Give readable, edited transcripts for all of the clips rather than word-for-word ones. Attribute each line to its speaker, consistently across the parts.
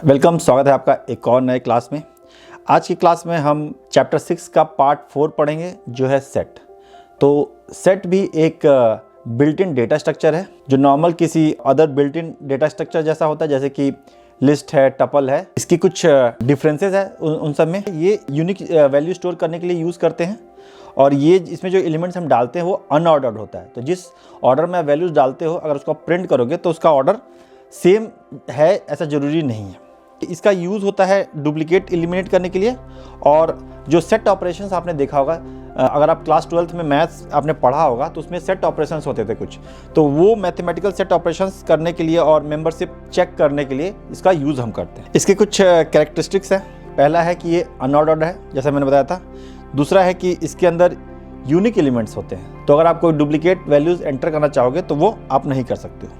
Speaker 1: Welcome, स्वागत है आपका एक और नए क्लास में। आज की क्लास में हम चैप्टर 6 का पार्ट 4 पढ़ेंगे जो है सेट। तो सेट भी एक बिल्ट इन डेटा स्ट्रक्चर है जो नॉर्मल किसी other built in data structure जैसा होता है, जैसे कि लिस्ट है, टपल है। इसकी कुछ डिफरेंसेस है उन सब में। ये यूनिक वैल्यू स्टोर करने के लिए यूज़ करते हैं और ये इसमें जो एलिमेंट्स हम डालते हैं वो अनऑर्डर्ड होता है। तो जिस ऑर्डर में वैल्यूज़ डालते हो, अगर उसको प्रिंट करोगे तो उसका ऑर्डर सेम है ऐसा ज़रूरी नहीं है। इसका यूज़ होता है डुप्लीकेट एलिमिनेट करने के लिए। और जो सेट ऑपरेशंस आपने देखा होगा, अगर आप क्लास 12th में मैथ्स आपने पढ़ा होगा तो उसमें सेट ऑपरेशंस होते थे कुछ, तो वो मैथमेटिकल सेट ऑपरेशंस करने के लिए और मेंबरशिप चेक करने के लिए इसका यूज़ हम करते हैं। इसके कुछ कैरेक्टरिस्टिक्स हैं। पहला है कि ये अनऑर्डर्ड है, जैसा मैंने बताया था। दूसरा है कि इसके अंदर यूनिक एलिमेंट्स होते हैं, तो अगर आप कोई डुप्लीकेट वैल्यूज़ एंटर करना चाहोगे तो वो आप नहीं कर सकते हो।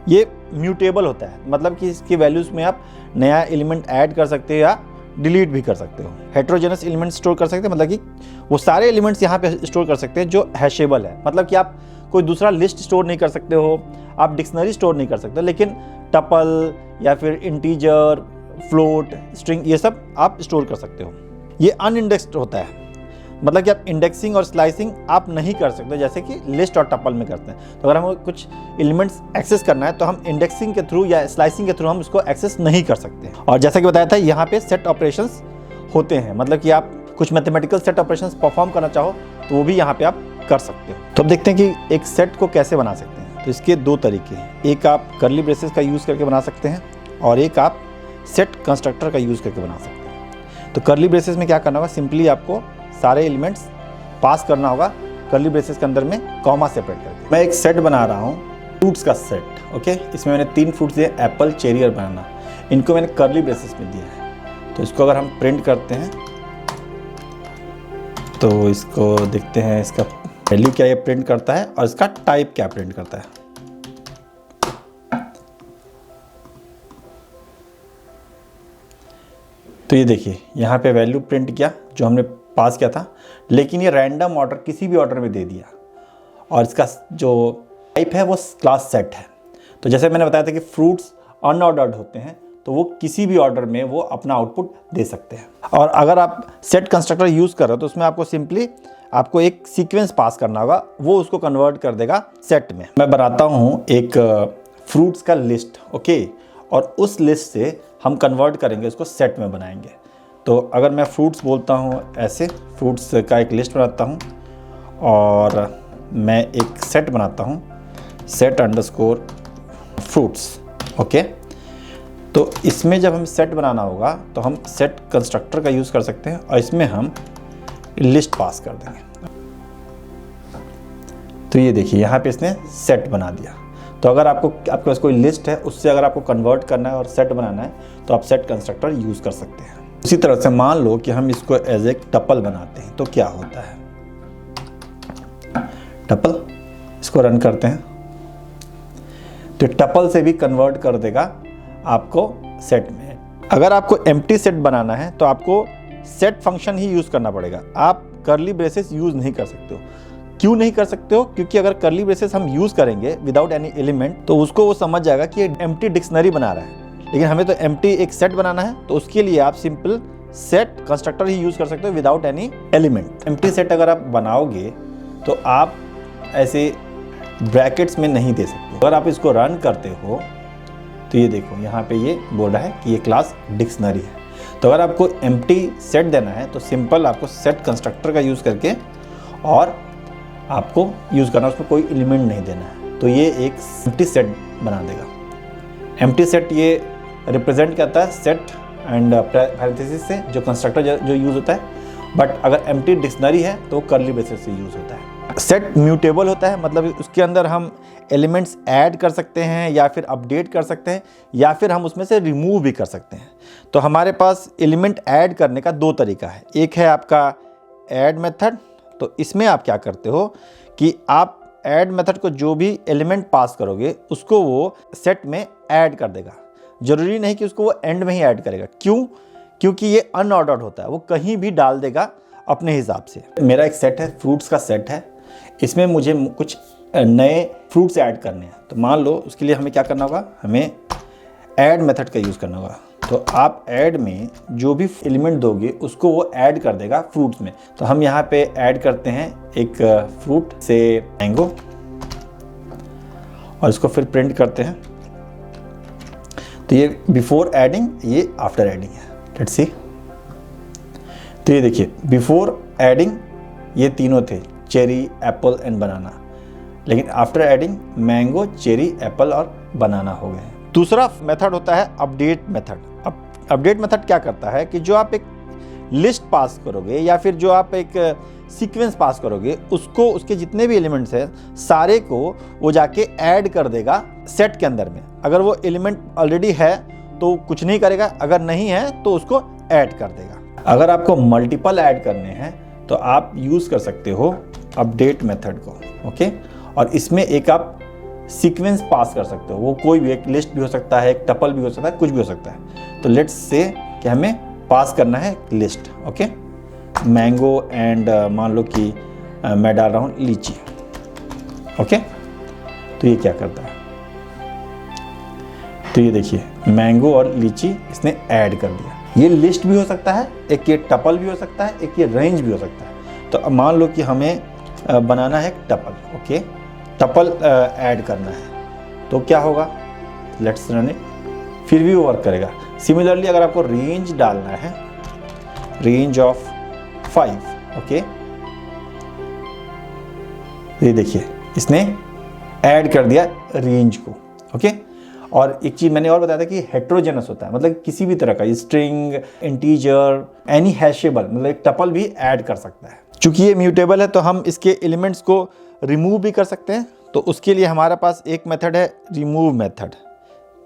Speaker 1: ये म्यूटेबल होता है, मतलब कि इसकी वैल्यूज़ में आप नया एलिमेंट ऐड कर सकते हो या डिलीट भी कर सकते हो। हेट्रोजेनस एलिमेंट स्टोर कर सकते हैं, मतलब कि वो सारे एलिमेंट्स यहाँ पे स्टोर कर सकते हैं जो हैशेबल है। मतलब कि आप कोई दूसरा लिस्ट स्टोर नहीं कर सकते हो, आप डिक्शनरी स्टोर नहीं कर सकते, लेकिन टपल या फिर इंटीजर, फ्लोट, स्ट्रिंग, ये सब आप स्टोर कर सकते हो। ये अनइंडेक्स्ड होता है, मतलब कि आप इंडेक्सिंग और स्लाइसिंग आप नहीं कर सकते जैसे कि लिस्ट और टपल में करते हैं। तो अगर हमें कुछ एलिमेंट्स एक्सेस करना है तो हम इंडेक्सिंग के थ्रू या स्लाइसिंग के थ्रू हम उसको एक्सेस नहीं कर सकते। और जैसा कि बताया था, यहाँ पे सेट ऑपरेशंस होते हैं, मतलब कि आप कुछ मैथमेटिकल सेट ऑपरेशंस परफॉर्म करना चाहो तो वो भी यहाँ पे आप कर सकते हो। तो अब देखते हैं कि एक सेट को कैसे बना सकते हैं। तो इसके दो तरीके हैं। एक आप कर्ली ब्रेसेस का यूज़ करके बना सकते हैं और एक आप सेट कंस्ट्रक्टर का यूज़ करके बना सकते हैं। तो कर्ली ब्रेसेस में क्या करना होगा, सिंपली आपको सारे एलिमेंट्स पास करना होगा कर्ली ब्रेसेस के अंदर में कॉमा सेपरेट करके। मैं एक सेट बना रहा हूँ, फ्रूट्स का सेट। ओके, इसमें मैंने 3 फ्रूट्स दिए, एप्पल, चेरी और बनाना। इनको मैंने कर्ली ब्रेसेस में दिया है। तो इसको अगर हम प्रिंट करते हैं तो इसको देखते हैं इसका वैल्यू क्या ये प्रिंट करता है और इसका टाइप क्या प्रिंट करता है। तो ये देखिए, यहाँ पे वैल्यू प्रिंट किया जो हमने पास किया था, लेकिन ये रैंडम ऑर्डर किसी भी ऑर्डर में दे दिया और इसका जो टाइप है वो क्लास सेट है। तो जैसे मैंने बताया था कि फ्रूट्स अनऑर्डर्ड होते हैं, तो वो किसी भी ऑर्डर में वो अपना आउटपुट दे सकते हैं। और अगर आप सेट कंस्ट्रक्टर यूज़ कर रहे हो तो उसमें आपको सिंपली आपको एक सीक्वेंस पास करना होगा, वो उसको कन्वर्ट कर देगा सेट में। मैं बनाता हूँ एक फ्रूट्स का लिस्ट, ओके, और उस लिस्ट से हम कन्वर्ट करेंगे, उसको सेट में बनाएंगे। तो अगर मैं फ्रूट्स बोलता हूँ, ऐसे फ्रूट्स का एक लिस्ट बनाता हूँ और मैं एक सेट बनाता हूँ, सेट अंडरस्कोर फ्रूट्स। ओके, तो इसमें जब हम सेट बनाना होगा तो हम सेट कंस्ट्रक्टर का यूज़ कर सकते हैं और इसमें हम लिस्ट पास कर देंगे। तो ये देखिए, यहाँ पे इसने सेट बना दिया। तो अगर आपके पास कोई लिस्ट है, उससे अगर आपको कन्वर्ट करना है और सेट बनाना है तो आप सेट कंस्ट्रक्टर यूज़ कर सकते हैं। उसी तरह से मान लो कि हम इसको एज एक टपल बनाते हैं, तो क्या होता है, टपल, इसको रन करते हैं तो टपल से भी कन्वर्ट कर देगा आपको सेट में। अगर आपको एम्प्टी सेट बनाना है तो आपको सेट फंक्शन ही यूज़ करना पड़ेगा, आप कर्ली ब्रेसेस यूज़ नहीं कर सकते हो। क्यों नहीं कर सकते हो? क्योंकि अगर कर्ली ब्रेसेस हम यूज़ करेंगे विदाउट एनी एलिमेंट तो उसको वो समझ जाएगा कि ये एम्प्टी डिक्शनरी बना रहा है, लेकिन हमें तो एम्प्टी एक सेट बनाना है। तो उसके लिए आप सिंपल सेट कंस्ट्रक्टर ही यूज़ कर सकते हो without any element. Empty set अगर आप बनाओगे तो आप ऐसे ब्रैकेट्स में नहीं दे सकते। अगर आप इसको रन करते हो तो ये देखो, यहाँ पे ये बोल रहा है कि ये क्लास डिक्शनरी है। तो अगर आपको एम्प्टी सेट देना है तो सिंपल आपको सेट कंस्ट्रक्टर का यूज़ करके और आपको यूज़ करना, उसमें कोई एलिमेंट नहीं देना है। तो ये एक एम्प्टी सेट बना देगा। एम्प्टी सेट ये रिप्रेजेंट करता है सेट एंड पैरेंथेसिस से, जो कंस्ट्रक्टर जो यूज़ होता है। बट अगर एम्प्टी डिक्शनरी है तो कर्ली ब्रेसेस से यूज़ होता है। सेट म्यूटेबल होता है, मतलब उसके अंदर हम एलिमेंट्स ऐड कर सकते हैं या फिर अपडेट कर सकते हैं या फिर हम उसमें से रिमूव भी कर सकते हैं। तो हमारे पास एलिमेंट ऐड करने का 2 तरीका है। एक है आपका ऐड मेथड। तो इसमें आप क्या करते हो कि आप ऐड मेथड को जो भी एलिमेंट पास करोगे उसको वो सेट में ऐड कर देगा। ज़रूरी नहीं कि उसको वो एंड में ही ऐड करेगा। क्यों? क्योंकि ये अनऑर्डर्ड होता है, वो कहीं भी डाल देगा अपने हिसाब से। मेरा एक सेट है, फ्रूट्स का सेट है, इसमें मुझे कुछ नए फ्रूट्स ऐड करने हैं। तो मान लो उसके लिए हमें क्या करना होगा, हमें ऐड मेथड का यूज़ करना होगा। तो आप ऐड में जो भी एलिमेंट दोगे उसको वो ऐड कर देगा फ्रूट्स में। तो हम यहाँ पे ऐड करते हैं एक फ्रूट से मैंगो और इसको फिर प्रिंट करते हैं। तो ये बिफोर एडिंग, ये आफ्टर एडिंग है। Let's see. तो ये देखिए बिफोर एडिंग ये तीनों थे, चेरी, एप्पल एंड बनाना, लेकिन after adding mango, cherry, Apple और बनाना हो गए। दूसरा मेथड होता है अपडेट मेथड। अब अपडेट मेथड क्या करता है कि जो आप एक लिस्ट पास करोगे या फिर जो आप एक सीक्वेंस पास करोगे, उसको, उसके जितने भी एलिमेंट्स हैं सारे को वो जाके ऐड कर देगा सेट के अंदर में। अगर वो एलिमेंट ऑलरेडी है तो कुछ नहीं करेगा, अगर नहीं है तो उसको ऐड कर देगा। अगर आपको मल्टीपल ऐड करने हैं तो आप यूज़ कर सकते हो अपडेट मेथड को, ओके। और इसमें एक आप सीक्वेंस पास कर सकते हो, वो कोई भी, एक लिस्ट भी हो सकता है, एक टपल भी हो सकता है, कुछ भी हो सकता है। तो लेट्स से कि हमें पास करना है लिस्ट, ओके, मैंगो एंड मान लो कि मैं डाल रहा हूँ लीची, ओके। तो ये क्या करता है, तो ये देखिए मैंगो और लीची इसने ऐड कर दिया। ये लिस्ट भी हो सकता है, एक ये टपल भी हो सकता है, एक ये रेंज भी हो सकता है। तो अब मान लो कि हमें बनाना है टपल, ओके, टपल ऐड करना है, तो क्या होगा, लेट्स रन इट, फिर भी वो वर्क करेगा। सिमिलरली अगर आपको रेंज डालना है, रेंज ऑफ 5, ओके, ये देखिए इसने ऐड कर दिया रेंज को, ओके। और एक चीज मैंने और बताया था कि हेट्रोजेनस होता है, मतलब किसी भी तरह का स्ट्रिंग, इंटीजर, एनी हैशेबल, मतलब एक टपल भी ऐड कर सकता है। चूंकि ये म्यूटेबल है तो हम इसके एलिमेंट्स को रिमूव भी कर सकते हैं। तो उसके लिए हमारे पास एक मेथड है रिमूव मेथड।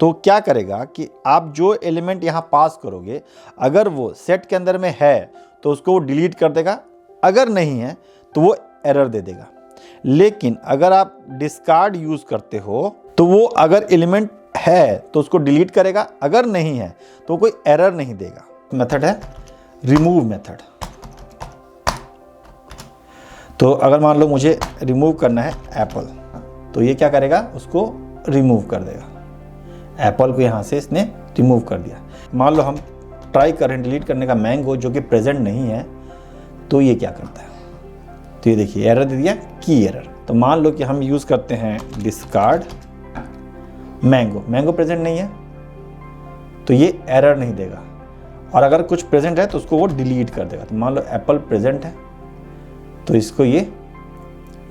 Speaker 1: तो क्या करेगा कि आप जो एलिमेंट यहाँ पास करोगे, अगर वो सेट के अंदर में है तो उसको वो डिलीट कर देगा, अगर नहीं है तो वो एरर दे देगा। लेकिन अगर आप डिस्कार्ड यूज करते हो तो वो अगर एलिमेंट है तो उसको डिलीट करेगा, अगर नहीं है तो कोई एरर नहीं देगा। मेथड है रिमूव मेथड। तो अगर मान लो मुझे रिमूव करना है एप्पल, तो ये क्या करेगा, उसको रिमूव कर देगा। एप्पल को यहाँ से इसने रिमूव कर दिया। मान लो हम ट्राई करें डिलीट करने का मैंगो, जो कि प्रेजेंट नहीं है, तो ये क्या करता है, तो ये देखिए एरर दे दिया, की एरर। तो मान लो कि हम यूज़ करते हैं डिस्कार्ड मैंगो, मैंगो प्रेजेंट नहीं है तो ये एरर नहीं देगा, और अगर कुछ प्रेजेंट है तो उसको वो डिलीट कर देगा। तो मान लो एप्पल प्रेजेंट है तो इसको ये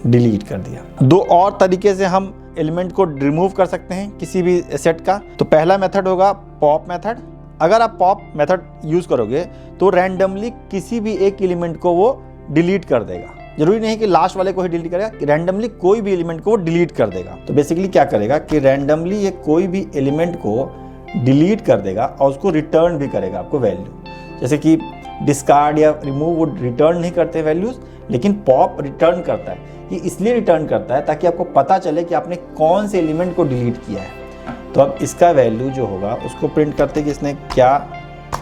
Speaker 1: डिलीट कर दिया। दो और तरीके से हम एलिमेंट को रिमूव कर सकते हैं किसी भी सेट का। तो पहला मेथड होगा पॉप मेथड। अगर आप पॉप मेथड यूज करोगे तो रैंडमली किसी भी एक एलिमेंट को वो डिलीट कर देगा। जरूरी नहीं कि लास्ट वाले को ही डिलीट करेगा, रैंडमली कोई भी एलिमेंट को वो डिलीट कर देगा। तो बेसिकली क्या करेगा कि रैंडमली ये कोई भी एलिमेंट को डिलीट कर देगा और उसको रिटर्न भी करेगा आपको वैल्यू। जैसे कि डिस्कार्ड या रिमूव वो रिटर्न नहीं करते वैल्यूज, लेकिन पॉप रिटर्न करता है। ये इसलिए रिटर्न करता है ताकि आपको पता चले कि आपने कौन से एलिमेंट को डिलीट किया है। तो अब इसका वैल्यू जो होगा उसको प्रिंट करते कि इसने क्या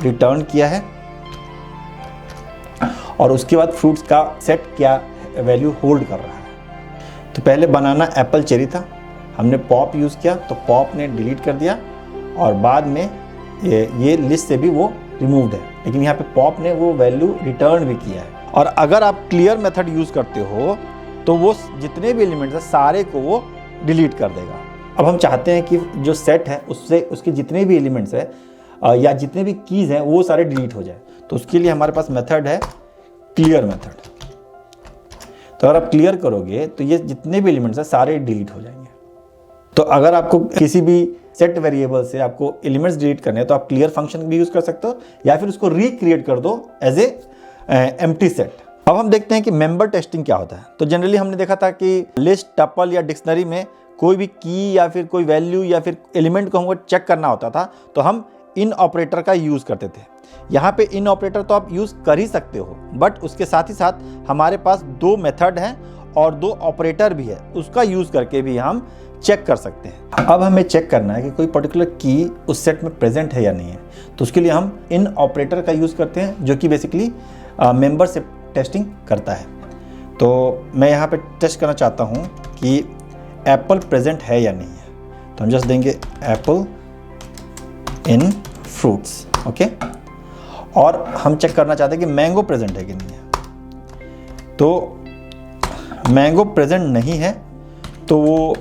Speaker 1: रिटर्न किया है, और उसके बाद फ्रूट्स का सेट क्या वैल्यू होल्ड कर रहा है। तो पहले बनाना एप्पल चेरी था, हमने पॉप यूज़ किया तो पॉप ने डिलीट कर दिया, और बाद में ये लिस्ट से भी वो रिमूव्ड है, लेकिन यहाँ पे पॉप ने वो वैल्यू रिटर्न भी किया है। और अगर आप क्लियर मेथड यूज़ करते हो तो वो जितने भी एलिमेंट्स हैं सारे को वो डिलीट कर देगा। अब हम चाहते हैं कि जो सेट है उससे उसके जितने भी एलिमेंट्स हैं या जितने भी कीज़ हैं वो सारे डिलीट हो जाए। तो उसके लिए हमारे पास मेथड है क्लियर मेथड। तो अगर आप क्लियर करोगे तो ये जितने भी एलिमेंट्स हैं सारे डिलीट हो जाएंगे। तो अगर आपको किसी भी सेट वेरिएबल से आपको एलिमेंट्स डिलीट करने हैं तो आप क्लियर फंक्शन भी यूज़ कर सकते हो, या फिर उसको रिक्रिएट कर दो एज ए एम्प्टी सेट। अब हम देखते हैं कि मेंबर टेस्टिंग क्या होता है। तो जनरली हमने देखा था कि लिस्ट, टपल या डिक्शनरी में कोई भी की या फिर कोई वैल्यू या फिर एलिमेंट को हमको चेक करना होता था तो हम इन ऑपरेटर का यूज़ करते थे। यहाँ पे इन ऑपरेटर तो आप यूज़ कर ही सकते हो, बट उसके साथ ही साथ हमारे पास दो मेथड हैं और दो ऑपरेटर भी है, उसका यूज़ करके भी हम चेक कर सकते हैं। अब हमें चेक करना है कि कोई पर्टिकुलर की उस सेट में प्रेजेंट है या नहीं है, तो उसके लिए हम इन ऑपरेटर का यूज़ करते हैं, जो कि बेसिकली मेंबर से टेस्टिंग करता है। तो मैं यहाँ पे टेस्ट करना चाहता हूँ कि एप्पल प्रेजेंट है या नहीं है। तो हम जस्ट देंगे एप्पल इन फ्रूट्स। ओके, और हम चेक करना चाहते हैं कि मैंगो प्रेजेंट है कि नहीं है। तो मैंगो प्रेजेंट नहीं है तो वो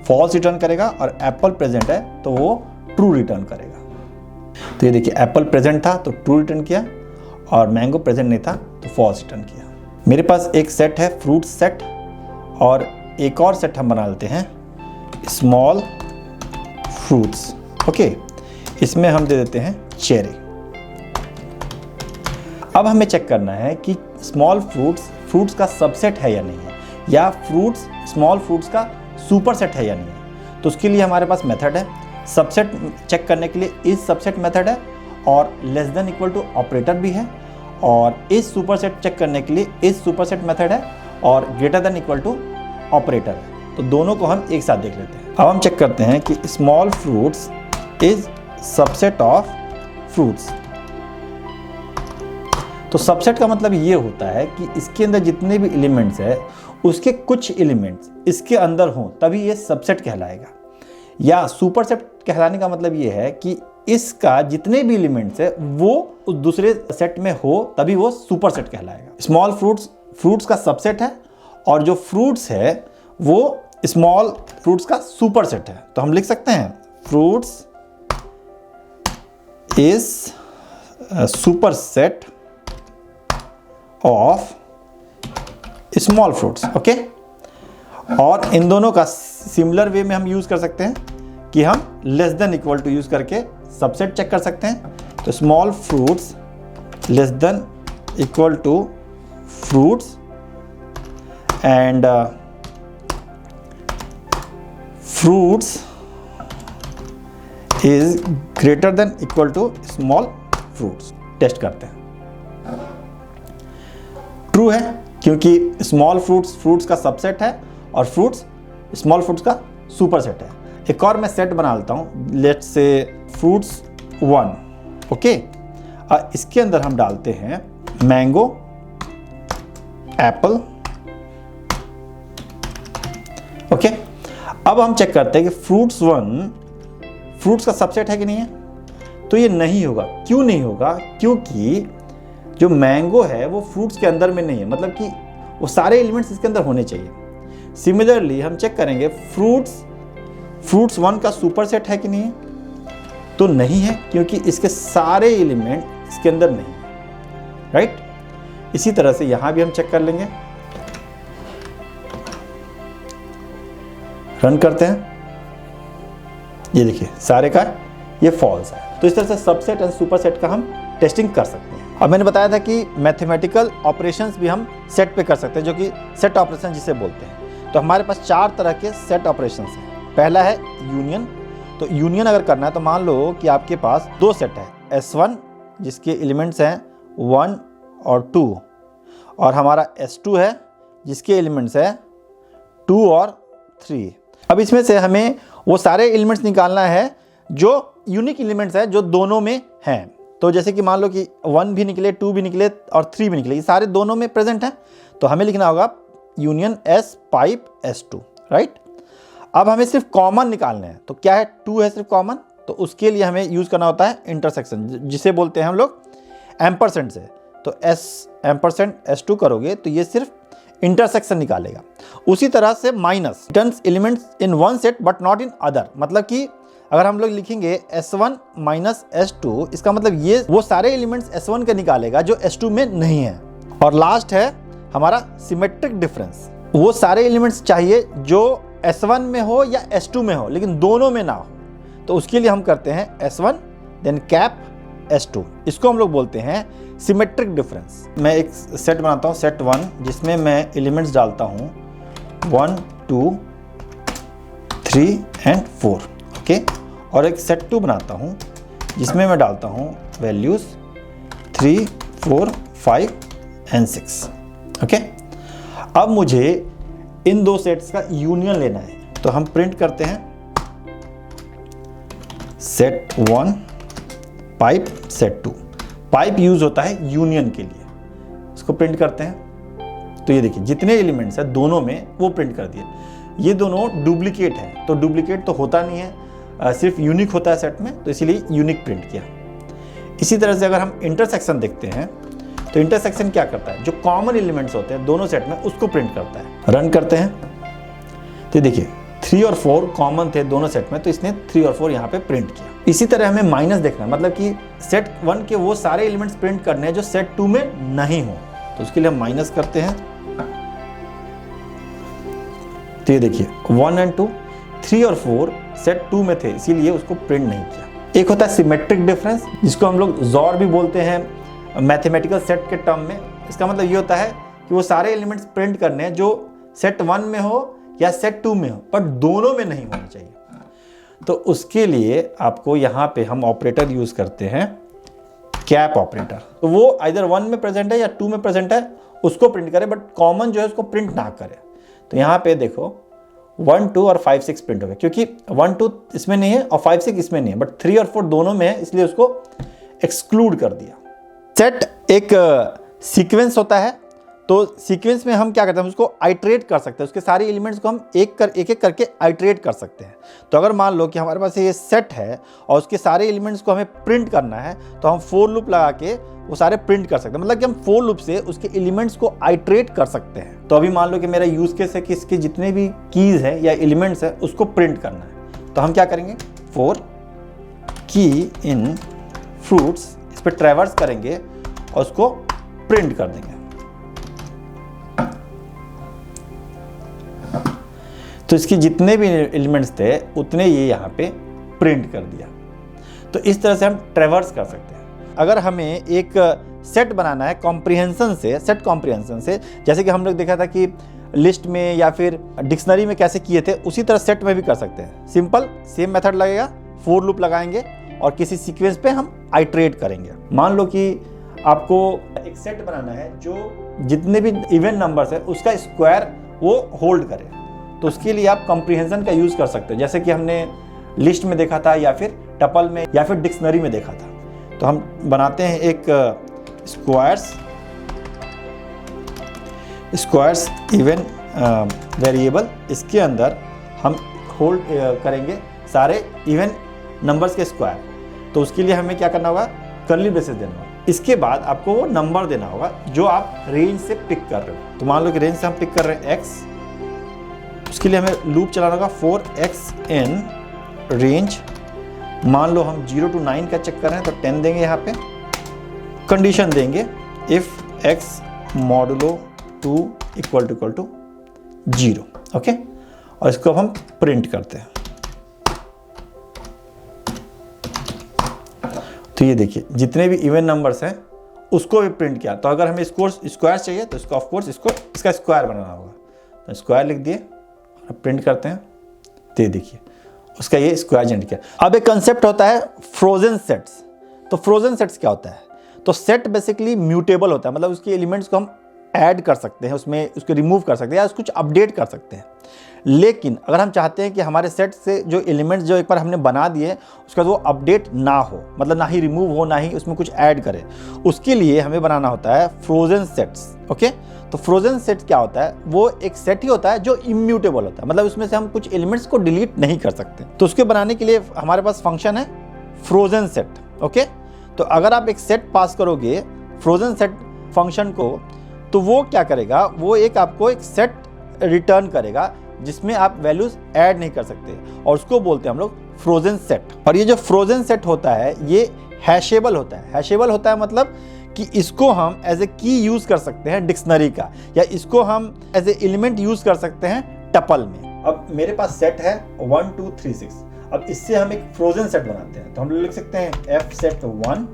Speaker 1: फॉल्स रिटर्न करेगा, और एप्पल प्रेजेंट है तो वो ट्रू रिटर्न करेगा। तो ये देखिए, एप्पल प्रेजेंट था तो ट्रू रिटर्न किया, और मैंगो प्रेजेंट नहीं था तो फॉल्स रिटर्न किया। मेरे पास एक सेट है फ्रूट सेट, और एक और सेट हम बना लेते हैं स्मॉल फ्रूट्स। ओके, इसमें हम दे देते हैं चेरी। अब हमें चेक करना है कि स्मॉल फ्रूट्स का सबसेट है या नहीं है, या स्मॉल फ्रूट्स का सुपर सेट है या नहीं है। तो उसके लिए हमारे पास मेथड है। सबसेट चेक करने के लिए इस सबसेट मेथड है, और less than equal to operator भी है, और इस सुपर सेट चेक करने के लिए इस सुपर सेट मेथड है, और greater than equal to operator है। तो दोनों को हम एक साथ देख लेते हैं। अब हम चेक करते हैं कि small fruits is subset of fruits. तो सबसेट का मतलब ये होता है कि इसके अंदर जितने भी एलिमेंट्स है उसके कुछ एलिमेंट्स इसके अंदर हों तभी ये सबसेट कहलाएगा। या सुपरसेट कहलाने का मतलब ये है कि इसका जितने भी एलिमेंट्स है वो उस दूसरे सेट में हो तभी वो सुपरसेट कहलाएगा। स्मॉल फ्रूट्स का सबसेट है, और जो फ्रूट्स है वो स्मॉल फ्रूट्स का सुपरसेट है। तो हम लिख सकते हैं fruits is superset of small fruits. Okay, और इन दोनों का सिमिलर वे में हम यूज कर सकते हैं कि हम less than equal to use करके सबसेट चेक कर सकते हैं। तो small fruits less than equal to fruits, and fruits is greater than equal to small fruits. Test करते हैं। ट्रू है क्योंकि स्मॉल फ्रूट्स का सबसेट है, और फ्रूट्स स्मॉल फ्रूट्स का सुपरसेट है। एक और मैं सेट बना लेता हूँ, लेट्स से फ्रूट्स 1। ओके, इसके अंदर हम डालते हैं मैंगो, एप्पल। ओके, अब हम चेक करते हैं कि फ्रूट्स 1 फ्रूट्स का सबसेट है कि नहीं है। तो ये नहीं होगा। क्यों नहीं होगा? क्योंकि जो मैंगो है वो फ्रूट्स के अंदर में नहीं है, मतलब कि वो सारे एलिमेंट्स इसके अंदर होने चाहिए। सिमिलरली हम चेक करेंगे फ्रूट्स 1 का सुपरसेट है कि नहीं है। तो नहीं है क्योंकि इसके सारे एलिमेंट इसके अंदर नहीं है, राइट। इसी तरह से यहां भी हम चेक कर लेंगे, रन करते हैं। ये देखिए सारे का ये फॉल्स है। तो इस तरह से सबसेट एंड सुपरसेट का हम टेस्टिंग कर सकते हैं। अब मैंने बताया था कि मैथमेटिकल ऑपरेशंस भी हम सेट पे कर सकते हैं, जो कि सेट ऑपरेशन जिसे बोलते हैं। तो हमारे पास 4 तरह के सेट ऑपरेशंस हैं। पहला है यूनियन। तो यूनियन अगर करना है तो मान लो कि आपके पास 2 सेट है, S1 जिसके एलिमेंट्स हैं 1 और 2, और हमारा S2 है जिसके एलिमेंट्स है 2 और 3। अब इसमें से हमें वो सारे एलिमेंट्स निकालना है जो यूनिक एलिमेंट्स है जो दोनों में हैं। तो जैसे कि मान लो कि 1 भी निकले, 2 भी निकले और 3 भी निकले, ये सारे दोनों में प्रेजेंट हैं। तो हमें लिखना होगा union S pipe S2, right. अब हमें सिर्फ कॉमन निकालने हैं। तो क्या है, 2 है सिर्फ कॉमन, तो उसके लिए हमें यूज़ करना होता है इंटरसेक्शन, जिसे बोलते हैं हम लोग एम्परसेंड से। तो एम्परसेंड S2 करोगे तो ये सिर्फ इंटरसेक्शन निकालेगा। उसी तरह से minus returns elements in one set but not in other, मतलब कि अगर हम लोग लिखेंगे S1 माइनस S2, इसका मतलब ये वो सारे एलिमेंट्स S1 के निकालेगा जो S2 में नहीं है। और लास्ट है हमारा सिमेट्रिक डिफरेंस, वो सारे एलिमेंट्स चाहिए जो S1 में हो या S2 में हो, लेकिन दोनों में ना हो। तो उसके लिए हम करते हैं S1 देन कैप S2, इसको हम लोग बोलते हैं सिमेट्रिक डिफरेंस। मैं एक सेट बनाता हूँ, सेट 1, जिसमें मैं एलिमेंट्स डालता हूँ 1, 2, 3 एंड 4। ओके, और एक सेट 2 बनाता हूँ जिसमें मैं डालता हूँ वैल्यूज़ 3, 4, 5 एंड 6। ओके, अब मुझे इन 2 सेट्स का यूनियन लेना है। तो हम प्रिंट करते हैं set 1 pipe set 2। Pipe use होता है यूनियन के लिए, इसको प्रिंट करते हैं। तो ये देखिए जितने एलिमेंट्स हैं दोनों में वो प्रिंट कर दिए। ये दोनों डुप्लीकेट हैं, तो डुप्लीकेट तो होता नहीं है, सिर्फ यूनिक होता है सेट में, तो इसीलिए यूनिक प्रिंट किया। इसी तरह से अगर हम इंटरसेक्शन देखते हैं तो इंटरसेक्शन क्या करता है, जो कॉमन एलिमेंट्स होते हैं दोनों सेट में उसको प्रिंट करता है। रन करते हैं तो देखिए 3 और 4 कॉमन थे दोनों सेट में, तो इसने 3 और 4 यहाँ पे प्रिंट किया। इसी तरह हमें माइनस देखना है, मतलब कि सेट 1 के वो सारे एलिमेंट्स प्रिंट करने हैं जो सेट 2 में नहीं हो, तो उसके लिए हम माइनस करते हैं। तो ये देखिए 1 और 2, 3 और 4 सेट 2 में थे, इसीलिए उसको प्रिंट नहीं किया। एक होता है सिमेट्रिक डिफरेंस, जिसको हम लोग जॉर भी बोलते हैं मैथमेटिकल सेट के टर्म में। इसका मतलब ये होता है कि वो सारे एलिमेंट्स प्रिंट करने हैं जो सेट 1 में हो या सेट 2 में हो, पर दोनों में नहीं होना चाहिए। तो उसके लिए आपको यहाँ पे हम ऑपरेटर यूज करते हैं कैप ऑपरेटर। तो वो आइदर 1 में प्रेजेंट है या 2 में प्रेजेंट है उसको प्रिंट करे, बट कॉमन जो है उसको प्रिंट ना करे। तो यहाँ पे देखो 1, 2 और 5, 6 प्रिंट हो गया, क्योंकि 1, 2 इसमें नहीं है और 5, 6 इसमें नहीं है, बट 3 और 4 दोनों में है, इसलिए उसको एक्सक्लूड कर दिया। सेट एक सीक्वेंस होता है, तो सीक्वेंस में हम क्या करते हैं, उसको आइट्रेट कर सकते हैं, उसके सारे एलिमेंट्स को हम एक एक करके आइट्रेट कर सकते हैं। तो अगर मान लो कि हमारे पास ये सेट है और उसके सारे एलिमेंट्स को हमें प्रिंट करना है, तो हम फोर लूप लगा के वो सारे प्रिंट कर सकते हैं, मतलब कि हम फोर लूप से उसके एलिमेंट्स को आइट्रेट कर सकते हैं। तो अभी मान लो कि मेरा यूज केस है कि इसके जितने भी कीज है या एलिमेंट्स है उसको प्रिंट करना है, तो हम क्या करेंगे, फॉर की इन फ्रूट्स, इस पर ट्रैवर्स करेंगे और उसको प्रिंट कर देंगे। तो इसके जितने भी एलिमेंट्स थे उतने ये यहाँ पे प्रिंट कर दिया। तो इस तरह से हम ट्रैवर्स कर सकते हैं। अगर हमें एक सेट बनाना है कॉम्प्रिहेंशन से, सेट कॉम्प्रिहेंशन से, जैसे कि हम लोग देखा था कि लिस्ट में या फिर डिक्शनरी में कैसे किए थे, उसी तरह सेट में भी कर सकते हैं। सिंपल सेम मेथड लगेगा, फोर लूप लगाएंगे और किसी सीक्वेंस पे हम आइट्रेट करेंगे। मान लो कि आपको एक सेट बनाना है जो जितने भी इवन नंबर्स है उसका स्क्वायर वो होल्ड करे, तो उसके लिए आप कॉम्प्रिहेंशन का यूज कर सकते हो, जैसे कि हमने लिस्ट में देखा था या फिर टपल में या फिर डिक्शनरी में देखा था। तो हम बनाते हैं एक स्क्वायर्स इवन वेरिएबल, इसके अंदर हम होल्ड करेंगे सारे इवन नंबर्स के स्क्वायर। तो उसके लिए हमें क्या करना होगा, कर्ली ब्रेसेस देना होगा। इसके बाद आपको वो नंबर देना होगा जो आप रेंज से पिक कर रहे हो। तो मान लो कि रेंज से हम पिक कर रहे हैं x, उसके लिए हमें लूप चलाना होगा फॉर x in रेंज। मान लो हम 0 to 9 का चेक कर रहे हैं तो 10 देंगे, यहाँ पे कंडीशन देंगे if x modulo 2 equal to 0, okay. और इसको अब हम प्रिंट करते हैं। तो ये देखिए जितने भी इवन नंबर्स हैं उसको भी प्रिंट किया। तो अगर हमें स्क्वायर चाहिए तो इसको ऑफकोर्स इसका स्क्वायर बनाना होगा, तो स्क्वायर लिख दिए और प्रिंट करते हैं। तो देखिए उसका ये स्क्वायर जनरेट किया। अब एक कंसेप्ट होता है फ्रोजन सेट्स। तो फ्रोजन सेट्स क्या होता है, तो सेट बेसिकली म्यूटेबल होता है, मतलब उसके एलिमेंट्स को हम ऐड कर सकते हैं, उसमें उसको रिमूव कर सकते हैं या कुछ अपडेट कर सकते हैं। लेकिन अगर हम चाहते हैं कि हमारे सेट से जो एलिमेंट्स जो एक बार हमने बना दिए उसका वो अपडेट ना हो, मतलब ना ही रिमूव हो ना ही उसमें कुछ ऐड करे, उसके लिए हमें बनाना होता है फ्रोजन सेट्स, ओके। तो फ्रोजन सेट क्या होता है, वो एक सेट ही होता है जो इम्यूटेबल होता है, मतलब उसमें से हम कुछ एलिमेंट्स को डिलीट नहीं कर सकते। तो उसके बनाने के लिए हमारे पास फंक्शन है फ्रोजन सेट, ओके। तो अगर आप एक सेट पास करोगे फ्रोजन सेट फंक्शन को, तो वो क्या करेगा, वो आपको एक सेट रिटर्न करेगा जिसमें आप वैल्यूज ऐड नहीं कर सकते, और उसको बोलते हैं हम लोग फ्रोजन सेट। और ये जो फ्रोजन सेट होता है ये हैशेबल होता है। हैशेबल होता है मतलब कि इसको हम एज ए की यूज कर सकते हैं डिक्शनरी का, या इसको हम एज ए एलिमेंट यूज कर सकते हैं टपल में। अब मेरे पास सेट है 1 2 3 6। अब इससे हम एक फ्रोजन सेट बनाते हैं, तो हम लोग लिख सकते हैं f set 1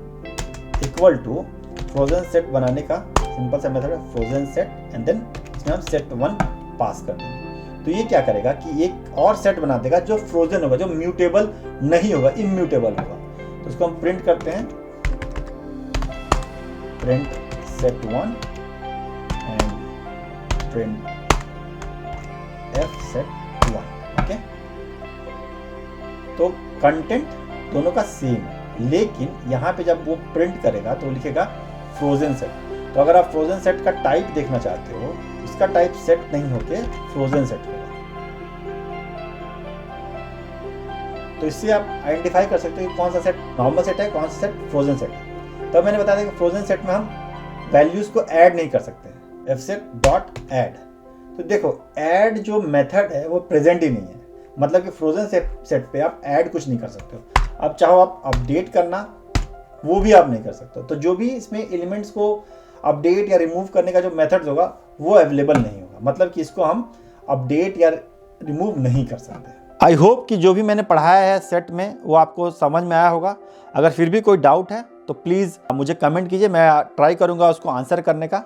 Speaker 1: equal to frozen set बनाने का सिंपल सा मेथड है फ्रोजन सेट, एंड देन इसमें हम सेट 1 पास कर देंगे। तो ये क्या करेगा कि एक और सेट बना देगा जो फ्रोजन होगा, जो म्यूटेबल नहीं होगा, इम्यूटेबल होगा। तो इसको हम प्रिंट करते हैं, print set 1 and print f set 1, okay. तो कंटेंट दोनों का सेम है, लेकिन यहाँ पे जब वो प्रिंट करेगा तो लिखेगा फ्रोजन सेट। तो अगर आप फ्रोजन सेट का टाइप देखना चाहते हो, इसका टाइप सेट नहीं होके फ्रोजन सेट होगा। तो इससे आप आइडेंटिफाई कर सकते हो कि कौन सा सेट नॉर्मल सेट है, कौन सा सेट फ्रोजन सेट है। तब मैंने बताया था कि फ्रोजन सेट में हम वैल्यूज़ को ऐड नहीं कर सकते, fset.add। तो देखो ऐड जो मेथड है वो प्रेजेंट ही नहीं है, मतलब कि फ्रोजन सेट पे आप ऐड कुछ नहीं कर सकते हो। अब चाहो आप अपडेट करना, वो भी आप नहीं कर सकते हो। तो जो भी इसमें एलिमेंट्स को अपडेट या रिमूव करने का जो मेथड्स होगा वो अवेलेबल नहीं होगा, मतलब कि इसको हम अपडेट या रिमूव नहीं कर सकते। आई होप कि जो भी मैंने पढ़ाया है सेट में वो आपको समझ में आया होगा। अगर फिर भी कोई डाउट है तो प्लीज़ मुझे कमेंट कीजिए, मैं ट्राई करूँगा उसको आंसर करने का।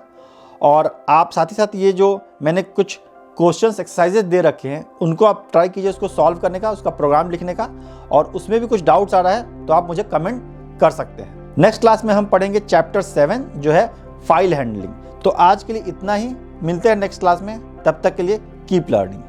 Speaker 1: और आप साथ ही साथ ये जो मैंने कुछ क्वेश्चंस एक्सरसाइजेज दे रखे हैं उनको आप ट्राई कीजिए उसको सॉल्व करने का, उसका प्रोग्राम लिखने का। और उसमें भी कुछ डाउट्स आ रहा है तो आप मुझे कमेंट कर सकते हैं। नेक्स्ट क्लास में हम पढ़ेंगे चैप्टर 7 जो है फाइल हैंडलिंग। तो आज के लिए इतना ही, मिलते हैं नेक्स्ट क्लास में, तब तक के लिए कीप लर्निंग।